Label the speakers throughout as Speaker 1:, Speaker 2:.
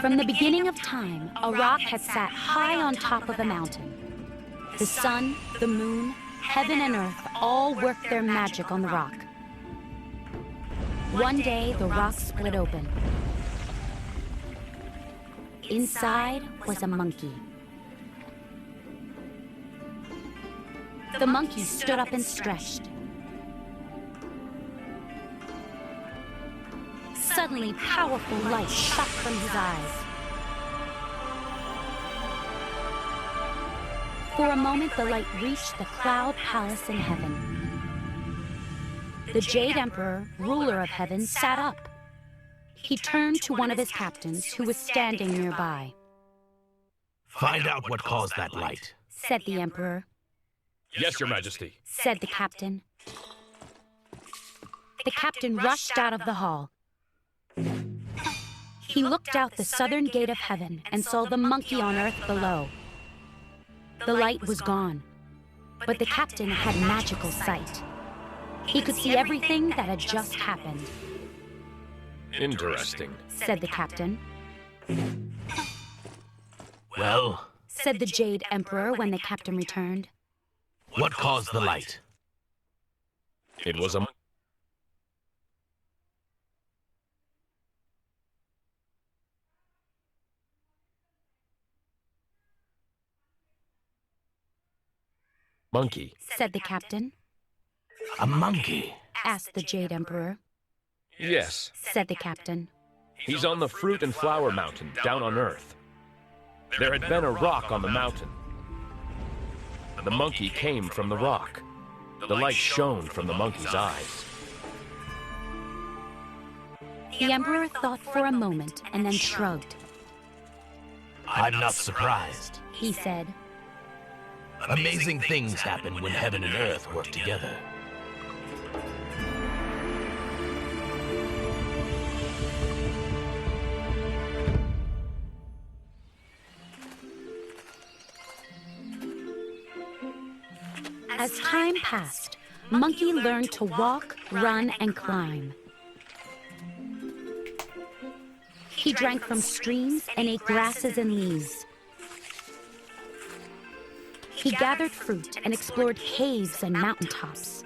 Speaker 1: From the beginning of time, a rock had sat high on top of a mountain. The sun, the moon, heaven and earth all worked their magic on the rock. One day, the rock split open. Inside was a monkey. The monkey stood up and stretched. Suddenly, powerful light shot from his eyes. For a moment, the light reached the cloud palace in heaven. The Jade Emperor, ruler of heaven, sat up. He turned to one of his captains, who was standing nearby.
Speaker 2: "Find out what caused that light,"
Speaker 1: said the Emperor.
Speaker 3: "Yes, Your Majesty,"
Speaker 1: said the captain. The captain rushed out of the hall. He looked out the southern gate of heaven and saw the monkey on earth below. The light was gone, but the captain had magical sight. He could see everything that had just happened.
Speaker 3: "Interesting,"
Speaker 1: said the captain.
Speaker 2: "Well,"
Speaker 1: said the Jade Emperor when the captain returned.
Speaker 2: "what caused the light?"
Speaker 3: "It was a monkey,"
Speaker 1: said the captain.
Speaker 2: "A monkey?"
Speaker 1: asked the Jade Emperor.
Speaker 3: "Yes,
Speaker 1: said the captain.
Speaker 3: he's on the Fruit and Flower Mountain, down on Earth. There had been a rock on the mountain. The monkey came from the rock. The light shone from the monkey's eyes."
Speaker 1: The Emperor thought for a moment and then shrugged.
Speaker 2: "I'm not surprised.
Speaker 1: He said.
Speaker 2: Amazing things happen when heaven and earth work together."
Speaker 1: As time passed, Monkey learned to walk, run, and climb. He drank from streams and ate grasses and leaves. He gathered fruit and explored caves and mountaintops.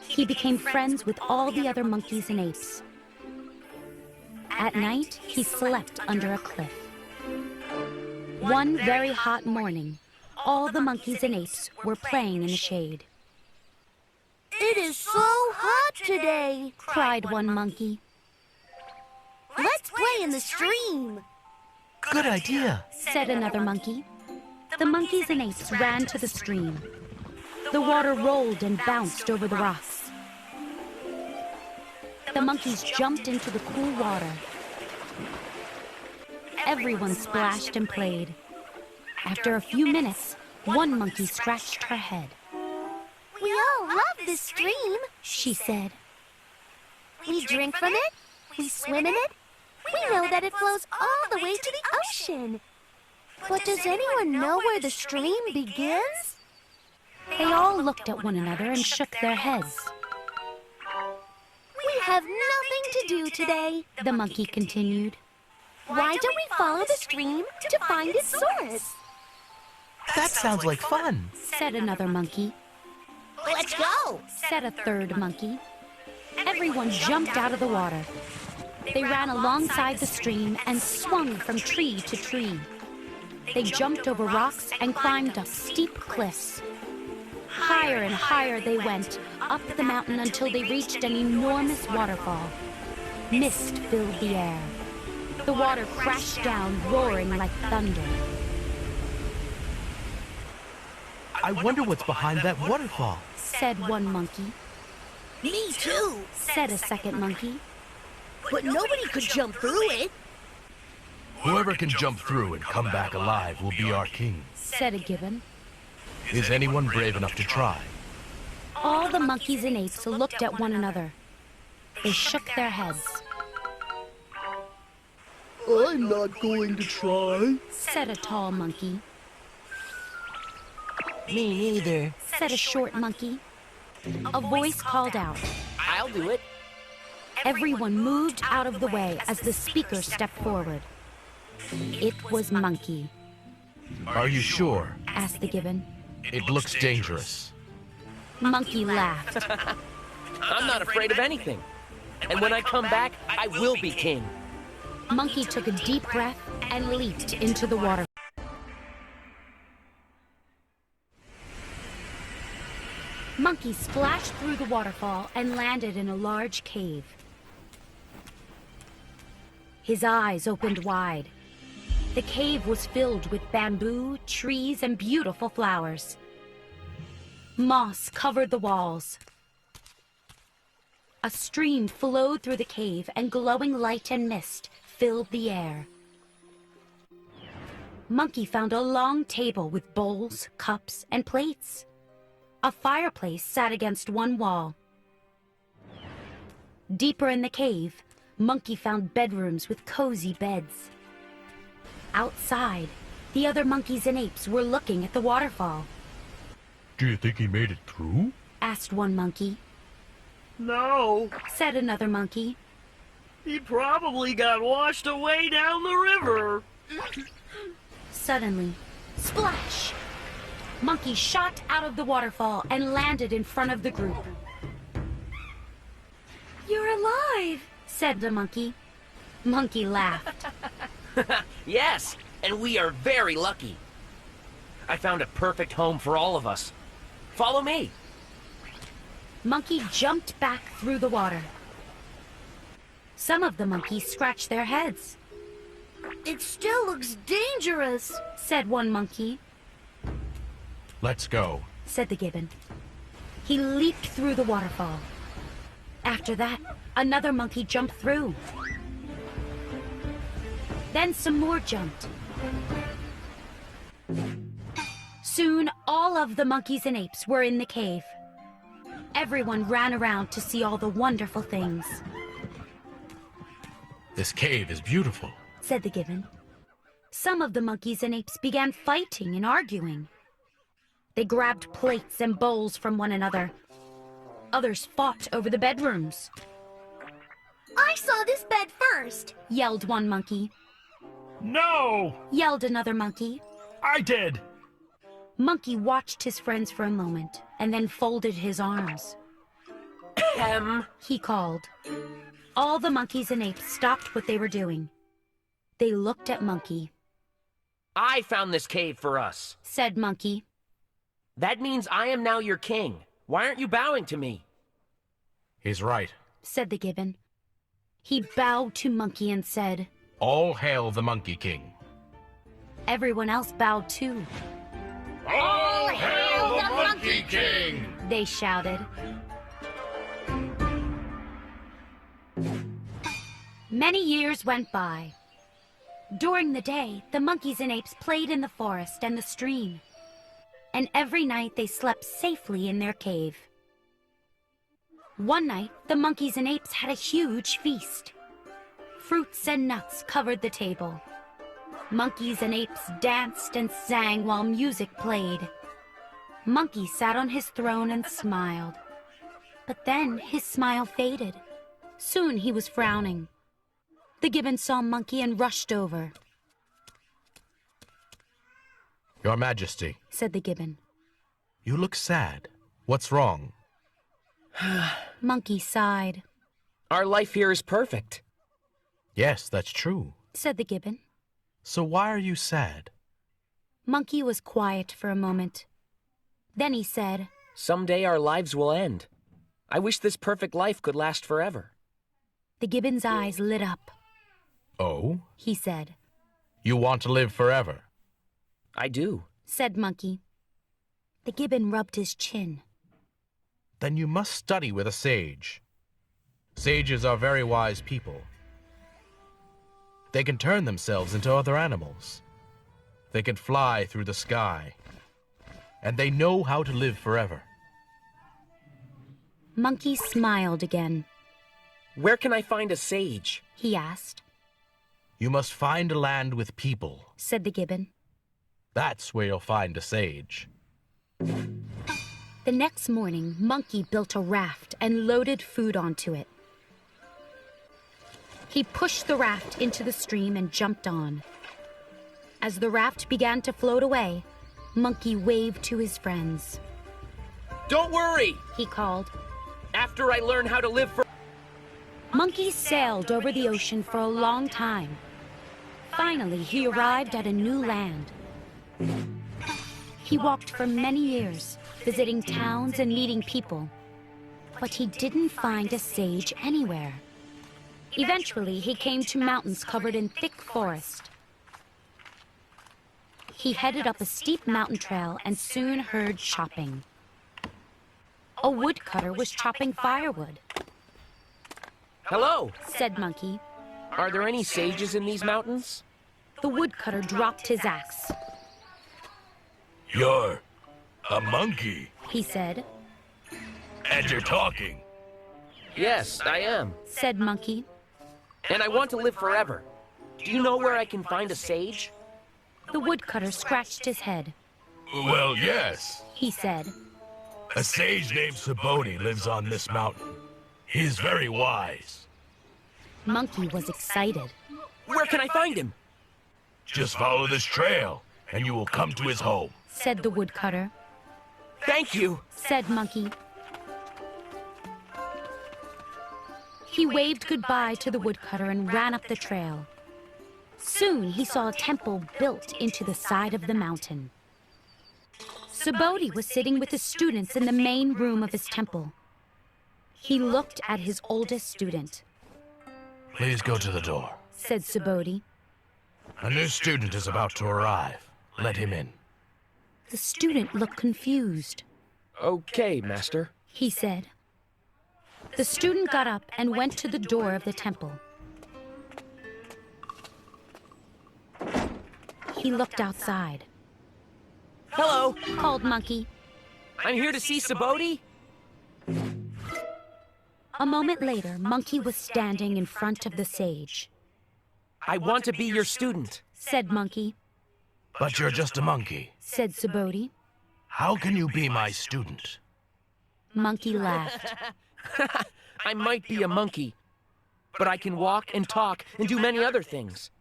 Speaker 1: He became friends with all the other monkeys and apes. At night, he slept under a cliff. One very hot morning, all the monkeys and apes were playing in the shade.
Speaker 4: "It is so hot today,"
Speaker 1: cried one monkey.
Speaker 4: "Let's play in the stream,"
Speaker 2: "Good idea,"
Speaker 1: said another monkey. The monkeys and apes ran to the stream. The water rolled and bounced over the rocks. The monkeys jumped into the cool water. Everyone splashed and played. After a few minutes, one monkey scratched her head.
Speaker 4: "We all love this stream,"
Speaker 1: she said.
Speaker 4: "We drink from it, we swim in it, we know that it flows all the way to the ocean. But does anyone know where the stream begins?"
Speaker 1: They all looked at one another and shook their heads.
Speaker 4: "We have nothing to do today,"
Speaker 1: the monkey continued.
Speaker 4: "Why don't we follow the stream to find its source?"
Speaker 2: "That sounds like fun,"
Speaker 1: said another monkey.
Speaker 4: "Let's go,"
Speaker 1: said a third monkey. Everyone jumped out of the water. They ran alongside the stream and swung from tree to tree. They jumped over rocks and climbed up steep cliffs. Higher and higher they went, up the mountain until they reached an enormous waterfall. Mist filled the air. The water crashed down, roaring like thunder.
Speaker 2: "I wonder what's behind that waterfall,"
Speaker 1: said one monkey.
Speaker 4: "Me too,"
Speaker 1: said a second monkey.
Speaker 4: "But nobody could jump through it,"
Speaker 2: "Whoever can jump through and come back alive will be our king,"
Speaker 1: said a gibbon.
Speaker 2: "Is anyone brave enough to try?"
Speaker 1: All the monkeys and apes looked at one another. They shook their heads.
Speaker 5: "I'm not going to try,"
Speaker 1: said a tall monkey.
Speaker 5: "Me neither,"
Speaker 1: said a short monkey. A voice called out,
Speaker 5: "I'll do it."
Speaker 1: Everyone moved out of the way as the speaker stepped forward. It was Monkey.
Speaker 2: Are you sure?
Speaker 1: Asked the gibbon.
Speaker 2: It looks dangerous.
Speaker 1: Monkey laughed.
Speaker 6: I'm not afraid of anything. And when I come back, I will be king.
Speaker 1: Monkey took a deep breath and leaped into the water. Monkey splashed through the waterfall and landed in a large cave. His eyes opened wide. The cave was filled with bamboo, trees, and beautiful flowers. Moss covered the walls. A stream flowed through the cave, and glowing light and mist filled the air. Monkey found a long table with bowls, cups, and plates. A fireplace sat against one wall. Deeper in the cave, Monkey found bedrooms with cozy beds. Outside, the other monkeys and apes were looking at the waterfall.
Speaker 2: Do you think he made it through?
Speaker 1: Asked one monkey.
Speaker 5: No,
Speaker 1: Said another monkey.
Speaker 5: he probably got washed away down the river.
Speaker 1: Suddenly, splash! Monkey shot out of the waterfall and landed in front of the group. "You're alive," said the monkey. Monkey laughed.
Speaker 6: Yes, and we are very lucky. I found a perfect home for all of us. Follow me.
Speaker 1: Monkey jumped back through the water. Some of the monkeys scratched their heads.
Speaker 4: It still looks dangerous.
Speaker 1: Said one monkey.
Speaker 2: Let's go.
Speaker 1: Said the gibbon. He leaped through the waterfall. After that, another monkey jumped through. Then some more jumped. Soon, all of the monkeys and apes were in the cave. Everyone ran around to see all the wonderful things.
Speaker 2: This cave is beautiful.
Speaker 1: Said the gibbon. Some of the monkeys and apes began fighting and arguing. They grabbed plates and bowls from one another. Others fought over the bedrooms.
Speaker 4: I saw this bed first.
Speaker 1: Yelled one monkey.
Speaker 5: No,
Speaker 1: Yelled another monkey.
Speaker 5: I did.
Speaker 1: Monkey watched his friends for a moment and then folded his arms. He called. All the monkeys and apes stopped what they were doing. They looked at Monkey.
Speaker 6: I found this cave for us.
Speaker 1: Said Monkey.
Speaker 6: That means I am now your king. Why aren't you bowing to me?
Speaker 2: He's right.
Speaker 1: Said the gibbon. He bowed to Monkey and said,
Speaker 2: All hail the Monkey King.
Speaker 1: Everyone else bowed too.
Speaker 2: All hail the Monkey King!
Speaker 1: They shouted. Many years went by. During the day, the monkeys and apes played in the forest and the stream. And every night they slept safely in their cave. One night, the monkeys and apes had a huge feast. Fruits and nuts covered the table. Monkeys and apes danced and sang while music played. Monkey sat on his throne and smiled. But then his smile faded. Soon he was frowning. The gibbon saw Monkey and rushed over.
Speaker 2: Your Majesty,
Speaker 1: Said the gibbon.
Speaker 2: you look sad. What's wrong?
Speaker 1: Monkey sighed.
Speaker 6: Our life here is perfect.
Speaker 2: Yes, that's true.
Speaker 1: Said the gibbon.
Speaker 2: So why are you sad?
Speaker 1: Monkey was quiet for a moment. Then he said,
Speaker 6: Someday our lives will end. I wish this perfect life could last forever.
Speaker 1: The gibbon's eyes lit up.
Speaker 2: Oh?
Speaker 1: He said.
Speaker 2: You want to live forever?
Speaker 6: I do.
Speaker 1: Said Monkey. The gibbon rubbed his chin.
Speaker 2: Then you must study with a sage. Sages are very wise people. They can turn themselves into other animals. They can fly through the sky. And they know how to live forever.
Speaker 1: Monkey smiled again.
Speaker 6: Where can I find a sage?
Speaker 1: He asked.
Speaker 2: You must find a land with people.
Speaker 1: Said the gibbon.
Speaker 2: That's where you'll find a sage.
Speaker 1: The next morning, Monkey built a raft and loaded food onto it. He pushed the raft into the stream and jumped on. As the raft began to float away, Monkey waved to his friends.
Speaker 6: Don't worry!
Speaker 1: He called.
Speaker 6: After I learn how to live for...
Speaker 1: Monkey sailed over the ocean for a long time. Finally, he arrived at a new land. He walked for many years, visiting towns and meeting people. But he didn't find a sage anywhere. Eventually, he came to mountains covered in thick forest. He headed up a steep mountain trail and soon heard chopping. A woodcutter was chopping firewood.
Speaker 6: Hello!
Speaker 1: Said Monkey.
Speaker 6: Are there any sages in these mountains?
Speaker 1: The woodcutter dropped his axe.
Speaker 7: You're a monkey,
Speaker 1: He said.
Speaker 7: and you're talking.
Speaker 6: Yes, I am.
Speaker 1: Said Monkey.
Speaker 6: And I want to live forever. Do you know where I can find a sage?
Speaker 1: The woodcutter scratched his head.
Speaker 7: Well, yes.
Speaker 1: He said.
Speaker 7: A sage named Saboni lives on this mountain. He's very wise.
Speaker 1: Monkey was excited.
Speaker 6: Where can I find him?
Speaker 7: Just follow this trail, and you will come to his home.
Speaker 1: Said the woodcutter.
Speaker 6: Thank you.
Speaker 1: Said Monkey. He waved goodbye to the woodcutter and ran up the trail. Soon he saw a temple built into the side of the mountain. Subodhi was sitting with the students in the main room of his temple. He looked at his oldest student.
Speaker 2: Please go to the door.
Speaker 1: Said Subodhi.
Speaker 2: A new student is about to arrive. Let him in.
Speaker 1: The student looked confused.
Speaker 6: Okay, master.
Speaker 1: He said. The student got up and went to the door of the temple. He looked outside.
Speaker 6: Hello,
Speaker 1: Called Monkey.
Speaker 6: I'm here to see Sabodi.
Speaker 1: A moment later, Monkey was standing in front of the sage.
Speaker 6: I want to be your student.
Speaker 1: Said Monkey.
Speaker 2: But you're just a monkey.
Speaker 1: Said Subodhi.
Speaker 2: How can you be my student?
Speaker 1: Monkey laughed.
Speaker 6: I might be a monkey, but I can walk and talk and do many other things.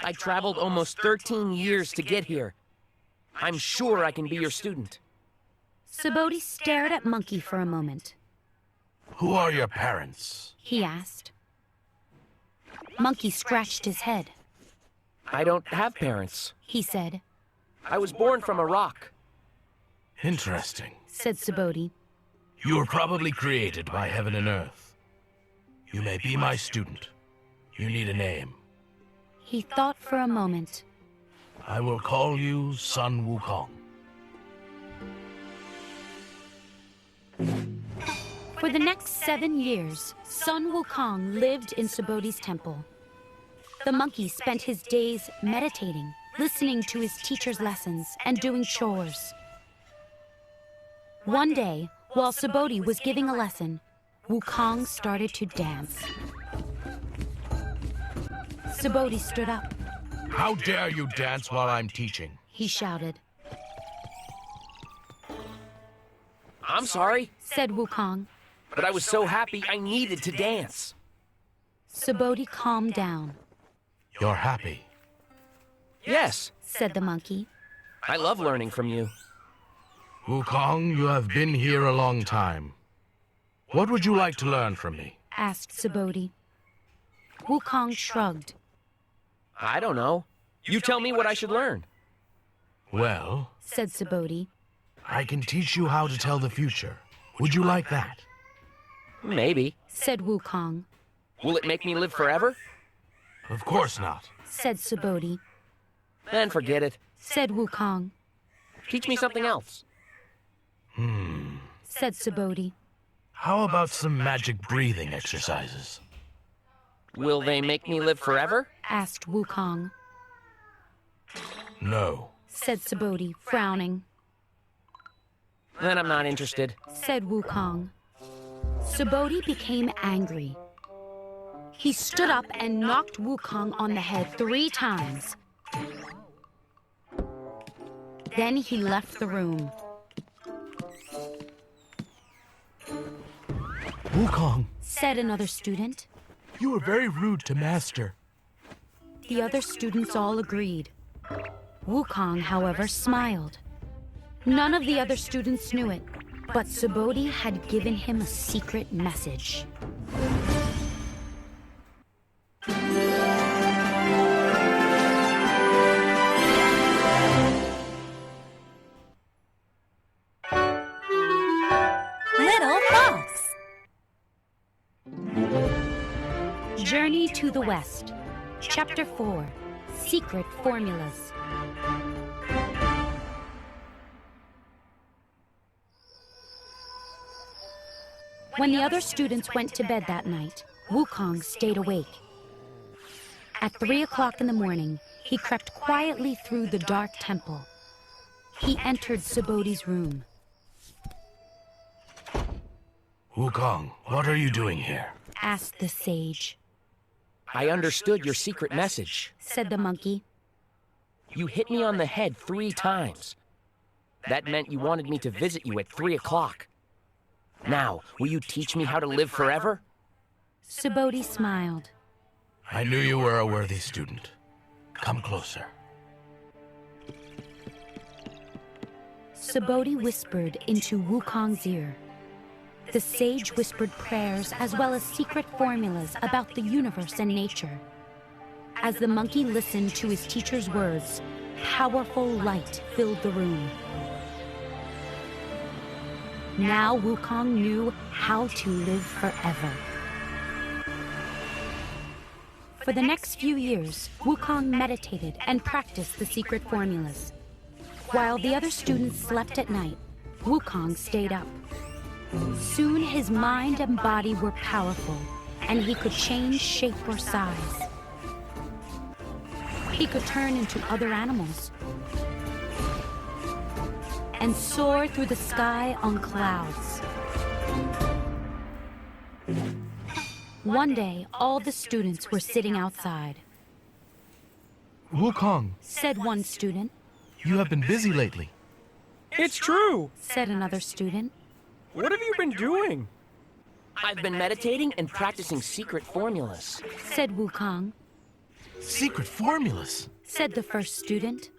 Speaker 6: I traveled almost 13 years to get here. I'm sure I can be your student.
Speaker 1: Subodhi stared at Monkey for a moment.
Speaker 2: Who are your parents?
Speaker 1: He asked. Monkey scratched his head.
Speaker 6: I don't have parents.
Speaker 1: He said.
Speaker 6: I was born from a rock.
Speaker 2: Interesting.
Speaker 1: Said Subodhi.
Speaker 2: You were probably created by heaven and earth. You may be my student. You need a name.
Speaker 1: He thought for a moment.
Speaker 2: I will call you Sun Wukong.
Speaker 1: For the next 7 years, Sun Wukong lived in Subodhi's temple. The monkey spent his days meditating, listening to his teacher's lessons, and doing chores. One day, while Subodhi was giving a lesson, Wukong started to dance. Subodhi stood up.
Speaker 2: How dare you dance while I'm teaching?
Speaker 1: He shouted.
Speaker 6: I'm sorry,
Speaker 1: Said Wukong.
Speaker 6: but I was so happy I needed to dance.
Speaker 1: Subodhi calmed down.
Speaker 2: You're happy.
Speaker 6: Yes,
Speaker 1: Said the monkey.
Speaker 6: I love learning from you.
Speaker 2: Wukong, you have been here a long time. What would you like to learn from me?
Speaker 1: Asked Subodhi. Wukong shrugged.
Speaker 6: I don't know. You tell me what I should learn.
Speaker 2: Well,
Speaker 1: Said Subodhi.
Speaker 2: I can teach you how to tell the future. Would you like that?
Speaker 6: Maybe.
Speaker 1: Said Wukong.
Speaker 6: Will it make me live forever?
Speaker 2: Of course not.
Speaker 1: Said Subodhi.
Speaker 6: Then forget it.
Speaker 1: Said Wukong.
Speaker 6: Teach me something else.
Speaker 1: Said Subodhi.
Speaker 2: How about some magic breathing exercises?
Speaker 6: Will they make me live forever?
Speaker 1: Asked Wukong.
Speaker 2: No.
Speaker 1: Said Subodhi, frowning.
Speaker 6: Then I'm not interested.
Speaker 1: Said Wukong. Subodhi became angry. He stood up and knocked Wukong on the head 3 times. Then he left the room.
Speaker 2: Wukong,
Speaker 1: Said another student.
Speaker 2: You were very rude to Master.
Speaker 1: The other students all agreed. Wukong, however, smiled. None of the other students knew it, but Subodhi had given him a secret message.
Speaker 8: Little Fox.
Speaker 1: Journey to the West. Chapter 4. Secret Formulas. When the other students went to bed that night, Wukong stayed awake. At 3 o'clock in the morning, he crept quietly through the dark temple. He entered Subodhi's room.
Speaker 7: Wukong, what are you doing here?
Speaker 1: Asked the sage.
Speaker 6: I understood your secret message.
Speaker 1: Said the monkey.
Speaker 6: You hit me on the head 3 times. That meant you wanted me to visit you at 3 o'clock. Now, will you teach me how to live forever?
Speaker 1: Subodhi smiled.
Speaker 7: I knew you were a worthy student. Come closer.
Speaker 1: Subodhi whispered into Wukong's ear. The sage whispered prayers as well as secret formulas about the universe and nature. As the monkey listened to his teacher's words, powerful light filled the room. Now Wukong knew how to live forever. For the next few years, Wukong meditated and practiced the secret formulas. While the other students slept at night, Wukong stayed up. Soon his mind and body were powerful, and he could change shape or size. He could turn into other animals and soar through the sky on clouds. One day, all the students were sitting outside.
Speaker 2: Wukong,
Speaker 1: Said one student.
Speaker 2: you have been busy lately.
Speaker 6: It's true.
Speaker 1: Said another student.
Speaker 6: What have you been doing? I've been meditating and practicing secret formulas.
Speaker 1: Said Wukong.
Speaker 2: Secret formulas.
Speaker 1: Said the first student.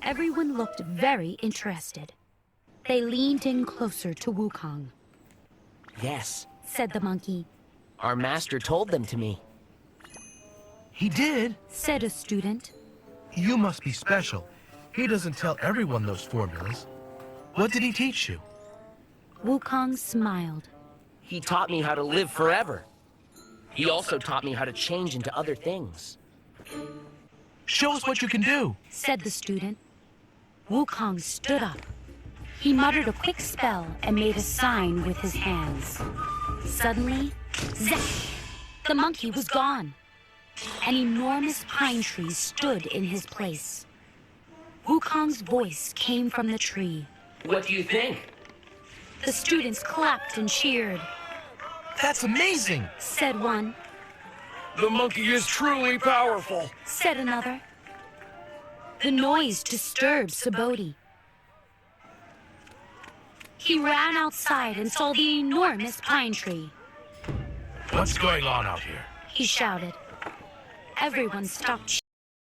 Speaker 1: Everyone looked very interested. They leaned in closer to Wukong.
Speaker 6: Yes,
Speaker 1: Said the monkey.
Speaker 6: our master told them to me.
Speaker 2: He did?
Speaker 1: Said a student.
Speaker 2: You must be special. He doesn't tell everyone those formulas. What did he teach you?
Speaker 1: Wukong smiled.
Speaker 6: He taught me how to live forever. He also taught me how to change into other things.
Speaker 2: Show us what you can do.
Speaker 1: Said the student. Wukong stood up. He muttered a quick spell and made a sign with his hands. Suddenly, zap! The monkey was gone. An enormous pine tree stood in his place. Wukong's voice came from the tree.
Speaker 6: What do you think?
Speaker 1: The students clapped and cheered.
Speaker 2: That's amazing.
Speaker 1: Said one.
Speaker 3: The monkey is truly powerful.
Speaker 1: Said another. The noise disturbed Subodhi. He ran outside and saw the enormous pine tree.
Speaker 7: What's going on out here?
Speaker 1: He shouted. Everyone stopped